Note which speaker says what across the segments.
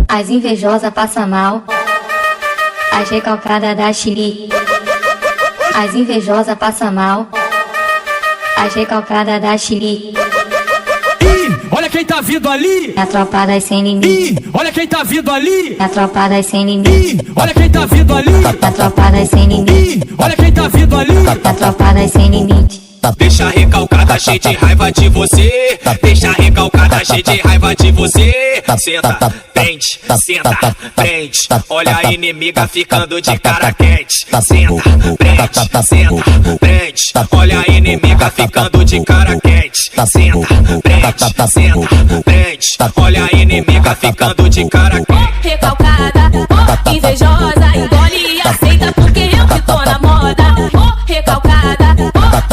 Speaker 1: As invejosas passam mal, as recalcadas da Chile. As invejosas passam mal, as recalcadas da Chile.
Speaker 2: Olha quem tá vindo ali!
Speaker 1: A tropa das sem limite.
Speaker 2: Olha quem tá vindo ali!
Speaker 1: A tropa das sem limite.
Speaker 2: Olha quem tá vindo ali!
Speaker 1: A tropa das sem limite.
Speaker 2: Olha quem tá vindo ali!
Speaker 1: A tropa das sem limite.
Speaker 3: Deixa recalcada, cheia de raiva de você. Deixa recalcada, cheia de raiva de você. Senta, prende, senta, prende. Olha a inimiga ficando de cara quente. Senta, prende, senta, prende. Olha a inimiga ficando de cara quente. Senta, prende, senta, prende. Olha a inimiga ficando de cara quente.
Speaker 4: Recalcada, invejosa, engole e aceita porque eu que tô na moda. Recalcada,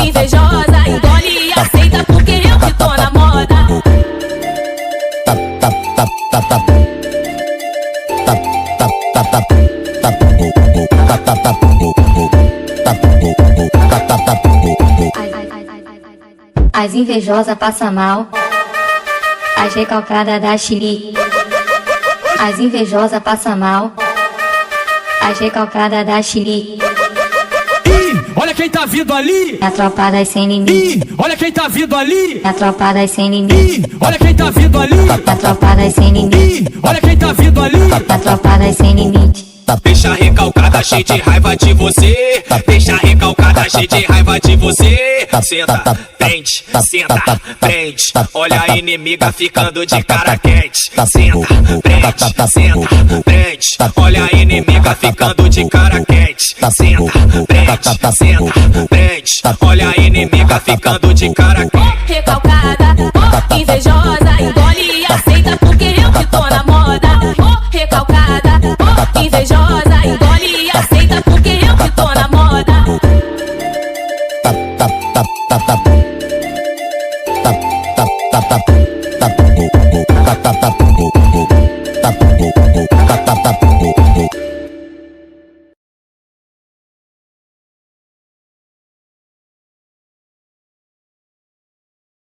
Speaker 4: invejosa, engole e aceita porque eu que tô na moda.
Speaker 1: As invejosas passam mal, as recalcadas da Chile. As invejosas passam mal, as recalcadas da Chile.
Speaker 2: Olha quem tá vindo ali!
Speaker 1: A tropa das sem limite.
Speaker 2: Olha quem tá vindo ali!
Speaker 1: A tropa das sem limite.
Speaker 2: Olha quem tá vindo ali!
Speaker 1: A tropa das sem limite.
Speaker 2: Olha quem tá vindo ali!
Speaker 1: A tropa das sem limite.
Speaker 3: Deixa recalcada, cheia de raiva de você. Deixa recalcada, cheia de raiva de você. Senta, prende, senta, prende. Olha a inimiga ficando de cara quente. Senta, prende, senta, prende. Olha a inimiga ficando de cara quente. Senta, prende, senta, prende. Olha a inimiga ficando de cara quente.
Speaker 4: Recalcada, invejosa, engole e aceita porque eu que tô na moda. Recalcada, invejosa, engole e aceita porque eu que tô na moda.
Speaker 5: Tap